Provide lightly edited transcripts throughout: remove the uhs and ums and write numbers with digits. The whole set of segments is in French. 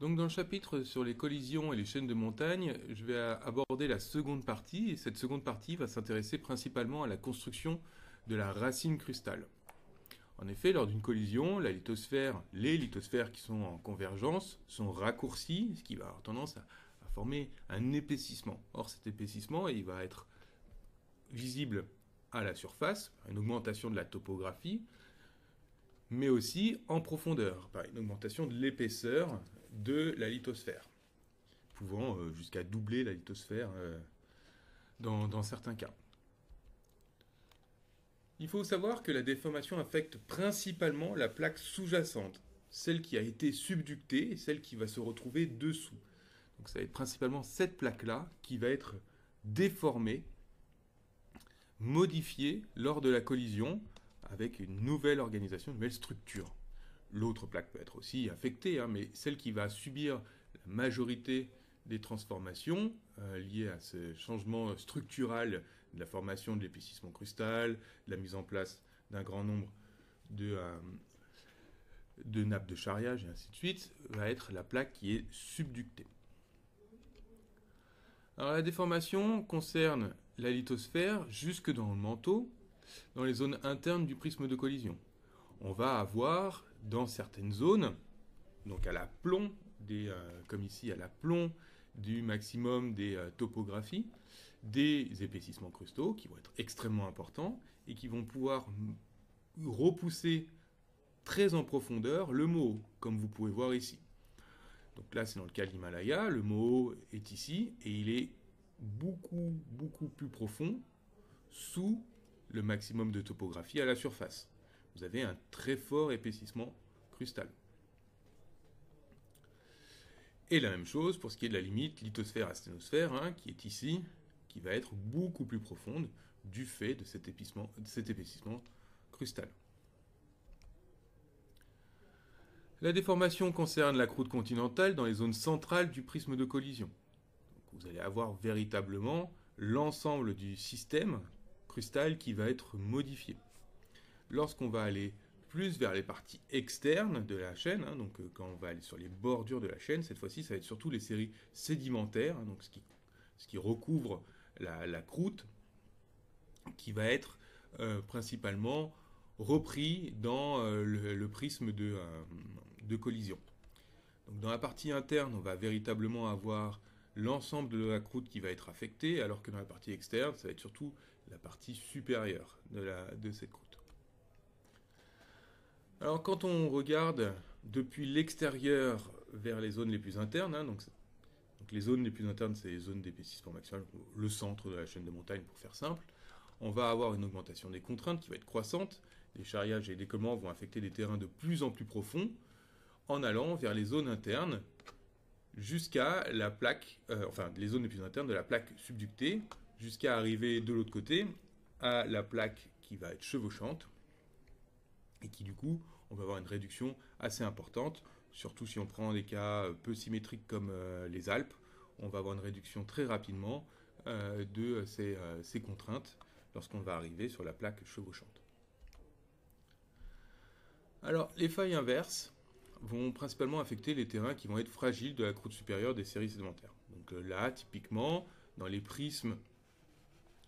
Donc dans le chapitre sur les collisions et les chaînes de montagne, je vais aborder la seconde partie, et cette seconde partie va s'intéresser principalement à la construction de la racine crustale. En effet, lors d'une collision, les lithosphères qui sont en convergence sont raccourcies, ce qui va avoir tendance à former un épaississement. Or cet épaississement, il va être visible à la surface, une augmentation de la topographie, mais aussi en profondeur, par une augmentation de l'épaisseur de la lithosphère, pouvant jusqu'à doubler la lithosphère dans certains cas. Il faut savoir que la déformation affecte principalement la plaque sous-jacente, celle qui a été subductée et celle qui va se retrouver dessous. Donc ça va être principalement cette plaque-là qui va être déformée, modifiée lors de la collision avec une nouvelle organisation, une nouvelle structure. L'autre plaque peut être aussi affectée, mais celle qui va subir la majorité des transformations liées à ce changement structural de la formation de l'épaississement crustal, de la mise en place d'un grand nombre de nappes de charriage et ainsi de suite, va être la plaque qui est subductée. Alors la déformation concerne la lithosphère jusque dans le manteau, dans les zones internes du prisme de collision. On va avoir dans certaines zones, donc à l'aplomb, comme ici à l'aplomb du maximum des topographies, des épaississements crustaux qui vont être extrêmement importants et qui vont pouvoir repousser très en profondeur le Moho, comme vous pouvez voir ici. Donc là, c'est dans le cas de l'Himalaya, le Moho est ici et il est beaucoup plus profond sous le maximum de topographie à la surface. Vous avez un très fort épaississement crustal. Et la même chose pour ce qui est de la limite lithosphère-asténosphère, qui est ici, qui va être beaucoup plus profonde du fait de cet épaississement crustal. La déformation concerne la croûte continentale dans les zones centrales du prisme de collision. Donc vous allez avoir véritablement l'ensemble du système crustal qui va être modifié. Lorsqu'on va aller plus vers les parties externes de la chaîne, donc quand on va aller sur les bordures de la chaîne, cette fois-ci ça va être surtout les séries sédimentaires, donc ce qui recouvre la croûte, qui va être principalement repris dans le prisme de collision. Donc dans la partie interne, on va véritablement avoir l'ensemble de la croûte qui va être affectée, alors que dans la partie externe, ça va être surtout la partie supérieure de cette croûte. Alors quand on regarde depuis l'extérieur vers les zones les plus internes, donc les zones les plus internes, c'est les zones d'épaississement maximal, le centre de la chaîne de montagne pour faire simple, on va avoir une augmentation des contraintes qui va être croissante. Les charriages et les décollements vont affecter des terrains de plus en plus profonds en allant vers les zones internes jusqu'à la plaque, les zones les plus internes de la plaque subductée, jusqu'à arriver de l'autre côté à la plaque qui va être chevauchante et qui du coup, on va avoir une réduction assez importante, surtout si on prend des cas peu symétriques comme les Alpes, on va avoir une réduction très rapidement de ces contraintes lorsqu'on va arriver sur la plaque chevauchante. Alors, les failles inverses vont principalement affecter les terrains qui vont être fragiles de la croûte supérieure des séries sédimentaires. Donc là, typiquement, dans les prismes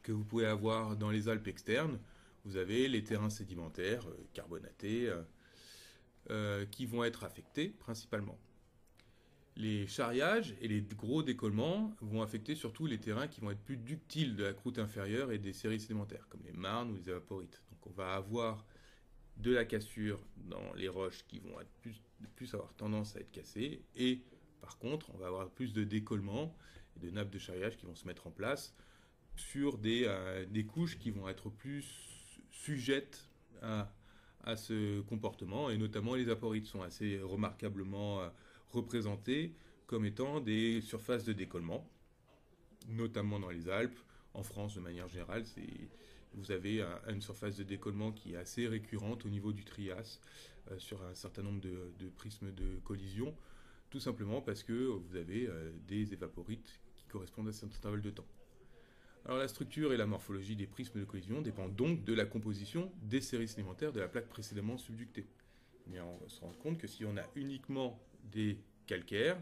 que vous pouvez avoir dans les Alpes externes, vous avez les terrains sédimentaires carbonatés qui vont être affectés principalement. Les charriages et les gros décollements vont affecter surtout les terrains qui vont être plus ductiles de la croûte inférieure et des séries sédimentaires, comme les marnes ou les évaporites. Donc on va avoir de la cassure dans les roches qui vont être plus avoir tendance à être cassées, et par contre on va avoir plus de décollements et de nappes de charriage qui vont se mettre en place sur des couches qui vont être plus sujettes à ce comportement, et notamment les évaporites sont assez remarquablement représentés comme étant des surfaces de décollement, notamment dans les Alpes. En France, de manière générale, vous avez une surface de décollement qui est assez récurrente au niveau du Trias sur un certain nombre de prismes de collision, tout simplement parce que vous avez des évaporites qui correspondent à cet intervalle de temps. Alors la structure et la morphologie des prismes de collision dépendent donc de la composition des séries sédimentaires de la plaque précédemment subductée. Mais on se rend compte que si on a uniquement des calcaires.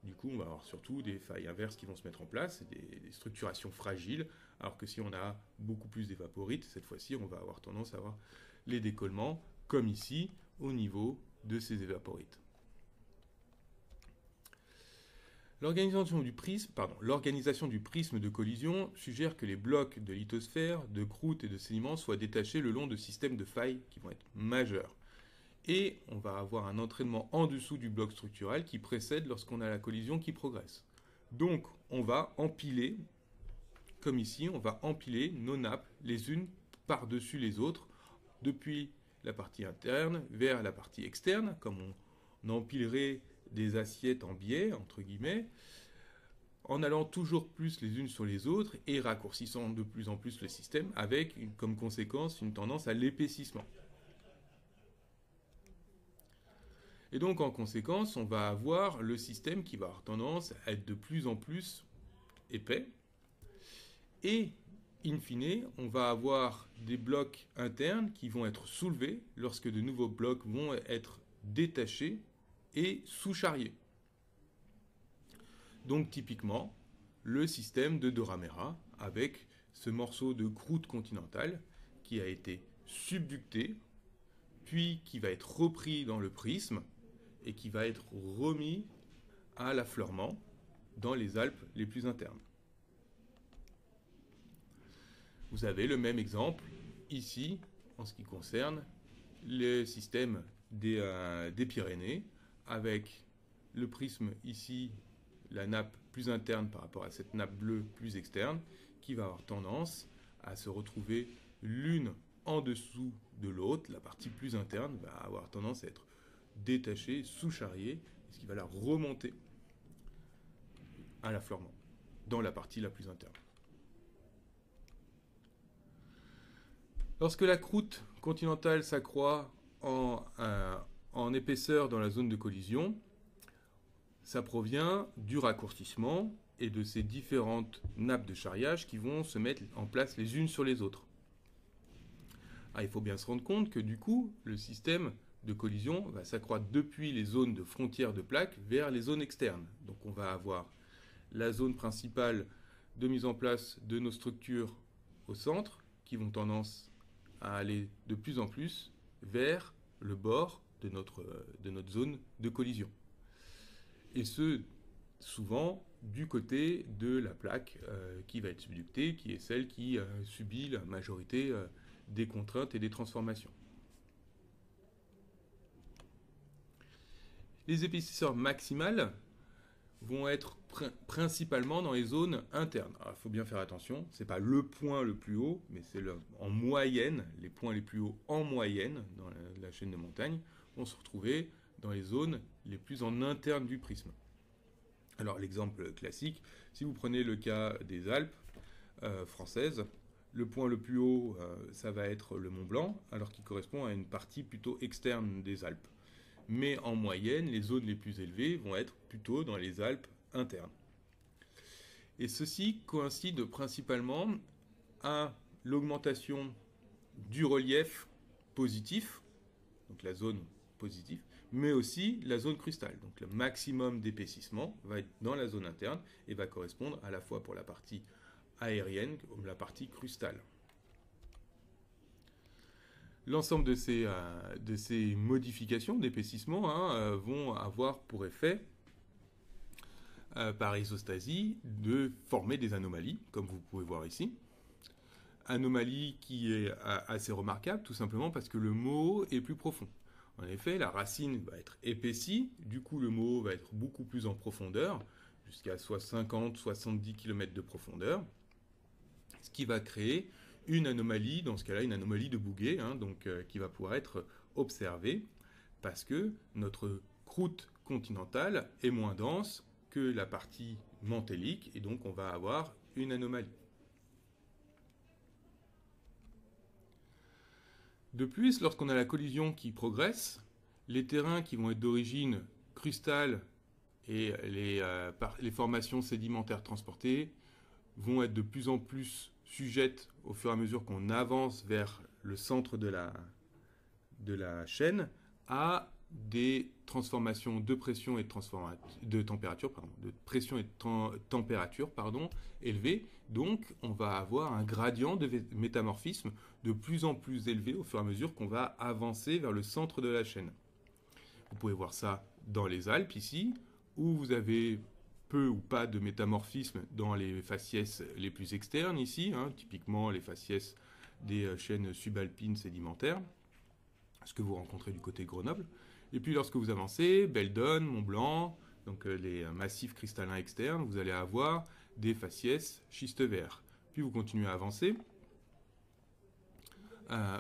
Du coup, on va avoir surtout des failles inverses qui vont se mettre en place, des structurations fragiles, alors que si on a beaucoup plus d'évaporites, cette fois-ci, on va avoir tendance à avoir les décollements, comme ici, au niveau de ces évaporites. L'organisation du prisme de collision suggère que les blocs de lithosphère, de croûte et de sédiments soient détachés le long de systèmes de failles qui vont être majeurs. Et on va avoir un entraînement en dessous du bloc structural qui précède lorsqu'on a la collision qui progresse. Donc on va empiler, comme ici, on va empiler nos nappes les unes par-dessus les autres, depuis la partie interne vers la partie externe, comme on empilerait des assiettes en biais, entre guillemets, en allant toujours plus les unes sur les autres et raccourcissant de plus en plus le système, avec comme conséquence une tendance à l'épaississement. Et donc en conséquence, on va avoir le système qui va avoir tendance à être de plus en plus épais. Et in fine, on va avoir des blocs internes qui vont être soulevés lorsque de nouveaux blocs vont être détachés et sous-charriés. Donc typiquement, le système de Doramera avec ce morceau de croûte continentale qui a été subducté, puis qui va être repris dans le prisme et qui va être remis à l'affleurement dans les Alpes les plus internes. Vous avez le même exemple ici en ce qui concerne le système des Pyrénées, avec le prisme ici, la nappe plus interne par rapport à cette nappe bleue plus externe, qui va avoir tendance à se retrouver l'une en dessous de l'autre. La partie plus interne va avoir tendance à être détachée, sous-charriée, ce qui va la remonter à l'affleurement, dans la partie la plus interne. Lorsque la croûte continentale s'accroît en épaisseur dans la zone de collision, ça provient du raccourcissement et de ces différentes nappes de charriage qui vont se mettre en place les unes sur les autres. Il faut bien se rendre compte que du coup, le système de collision va s'accroître depuis les zones de frontières de plaques vers les zones externes. Donc on va avoir la zone principale de mise en place de nos structures au centre qui vont tendance à aller de plus en plus vers le bord de notre zone de collision. Et ce, souvent, du côté de la plaque qui va être subductée, qui est celle qui subit la majorité des contraintes et des transformations. Les épaisseurs maximales vont être principalement dans les zones internes. Il faut bien faire attention, ce n'est pas le point le plus haut, mais c'est en moyenne, les points les plus hauts en moyenne dans la chaîne de montagne vont se retrouver dans les zones les plus en interne du prisme. Alors l'exemple classique, si vous prenez le cas des Alpes françaises, le point le plus haut, ça va être le Mont Blanc, alors qu'il correspond à une partie plutôt externe des Alpes. Mais en moyenne, les zones les plus élevées vont être plutôt dans les Alpes internes. Et ceci coïncide principalement à l'augmentation du relief positif, donc la zone positive, mais aussi la zone crustale. Donc le maximum d'épaississement va être dans la zone interne et va correspondre à la fois pour la partie aérienne comme la partie crustale. L'ensemble de ces modifications d'épaississement vont avoir pour effet, par isostasie, de former des anomalies, comme vous pouvez voir ici. Anomalie qui est assez remarquable, tout simplement parce que le moho est plus profond. En effet, la racine va être épaissie, du coup le moho va être beaucoup plus en profondeur, jusqu'à soit 50-70 km de profondeur, ce qui va créer une anomalie, dans ce cas-là une anomalie de Bouguer, qui va pouvoir être observée, parce que notre croûte continentale est moins dense que la partie mantélique, et donc on va avoir une anomalie. De plus, lorsqu'on a la collision qui progresse, les terrains qui vont être d'origine crustale et les formations sédimentaires transportées vont être de plus en plus sujettes au fur et à mesure qu'on avance vers le centre de la chaîne à des transformations de pression et de température, de pression et de température, élevées. Donc, on va avoir un gradient de métamorphisme de plus en plus élevé au fur et à mesure qu'on va avancer vers le centre de la chaîne. Vous pouvez voir ça dans les Alpes ici, où vous avez peu ou pas de métamorphisme dans les faciès les plus externes ici, typiquement les faciès des chaînes subalpines sédimentaires, ce que vous rencontrez du côté de Grenoble. Et puis lorsque vous avancez, Beldon, Mont Blanc, donc les massifs cristallins externes, vous allez avoir des faciès schiste vert. Puis vous continuez à avancer.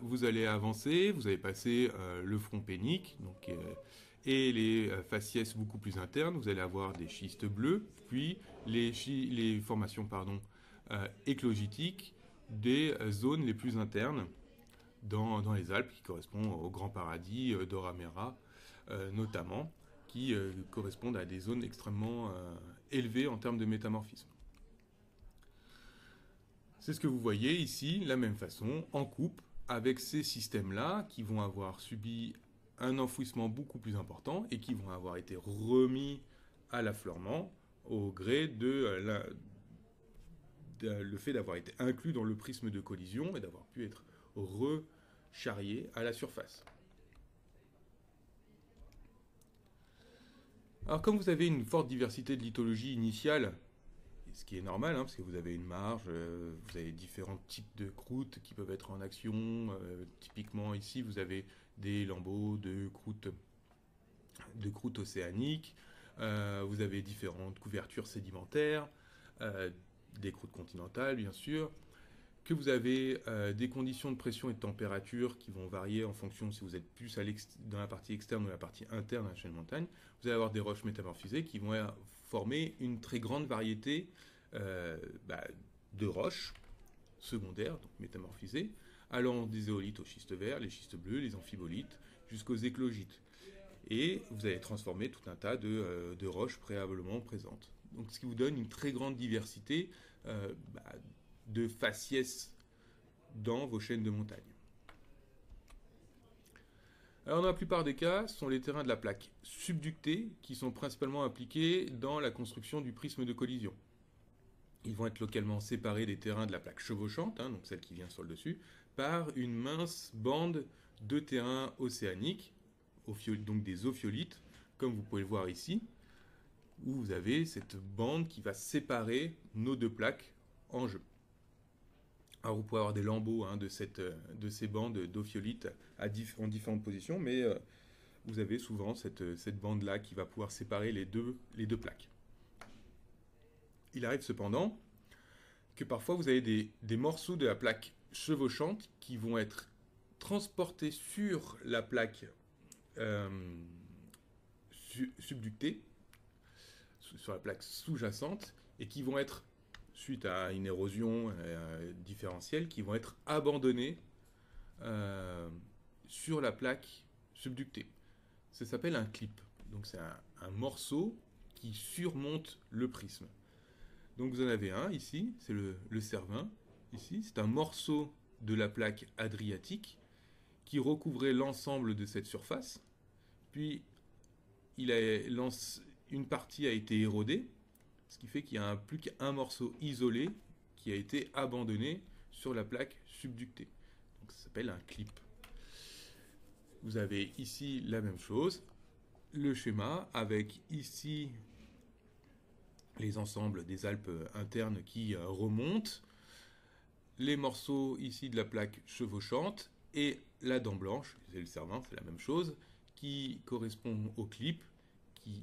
Vous allez avancer, vous allez passer le front pénique, et les faciès beaucoup plus internes, vous allez avoir des schistes bleus, puis les formations éclogitiques des zones les plus internes dans les Alpes, qui correspondent au Grand Paradis d'Oramera, notamment, qui correspondent à des zones extrêmement élevées en termes de métamorphisme. C'est ce que vous voyez ici, la même façon, en coupe, avec ces systèmes-là qui vont avoir subi un enfouissement beaucoup plus important et qui vont avoir été remis à l'affleurement au gré de le fait d'avoir été inclus dans le prisme de collision et d'avoir pu être recharriés à la surface. Alors comme vous avez une forte diversité de lithologie initiale, ce qui est normal, parce que vous avez une marge, vous avez différents types de croûtes qui peuvent être en action. Typiquement ici, vous avez des lambeaux de croûtes océaniques. Vous avez différentes couvertures sédimentaires, des croûtes continentales, bien sûr. Que vous avez des conditions de pression et de température qui vont varier en fonction si vous êtes plus dans la partie externe ou la partie interne de la chaîne de montagne. Vous allez avoir des roches métamorphisées qui vont former une très grande variété de roches secondaires, donc métamorphisées, allant des éolites aux schistes verts, les schistes bleus, les amphibolites, jusqu'aux éclogites. Et vous allez transformer tout un tas de roches préalablement présentes. Donc, ce qui vous donne une très grande diversité de faciès dans vos chaînes de montagne. Alors, dans la plupart des cas, ce sont les terrains de la plaque subductée qui sont principalement impliqués dans la construction du prisme de collision. Ils vont être localement séparés des terrains de la plaque chevauchante, donc celle qui vient sur le dessus, par une mince bande de terrains océaniques, donc des ophiolites, comme vous pouvez le voir ici, où vous avez cette bande qui va séparer nos deux plaques en jeu. Alors vous pouvez avoir des lambeaux de ces bandes d'ophiolites en différentes positions, mais vous avez souvent cette bande-là qui va pouvoir séparer les deux plaques. Il arrive cependant que parfois vous avez des morceaux de la plaque chevauchante qui vont être transportés sur la plaque subductée, sur la plaque sous-jacente, et qui vont être, suite à une érosion différentielle, qui vont être abandonnés sur la plaque subductée. Ça s'appelle un clip. Donc c'est un morceau qui surmonte le prisme. Donc vous en avez un ici, c'est le Cervin. Ici, c'est un morceau de la plaque adriatique qui recouvrait l'ensemble de cette surface. Puis une partie a été érodée, ce qui fait qu'il n'y a plus qu'un morceau isolé qui a été abandonné sur la plaque subductée. Donc ça s'appelle un clip. Vous avez ici la même chose, le schéma avec ici les ensembles des Alpes internes qui remontent, les morceaux ici de la plaque chevauchante et la dent blanche, c'est le Cervin, c'est la même chose, qui correspond au clip qui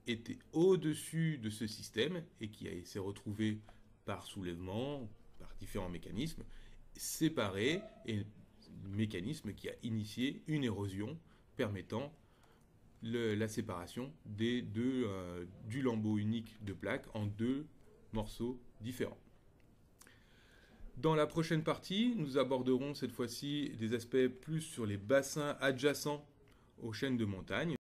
était au-dessus de ce système et qui s'est retrouvé par soulèvement, par différents mécanismes, séparé, et le mécanisme qui a initié une érosion permettant la séparation du lambeau unique de plaque en deux morceaux différents. Dans la prochaine partie, nous aborderons cette fois-ci des aspects plus sur les bassins adjacents aux chaînes de montagne.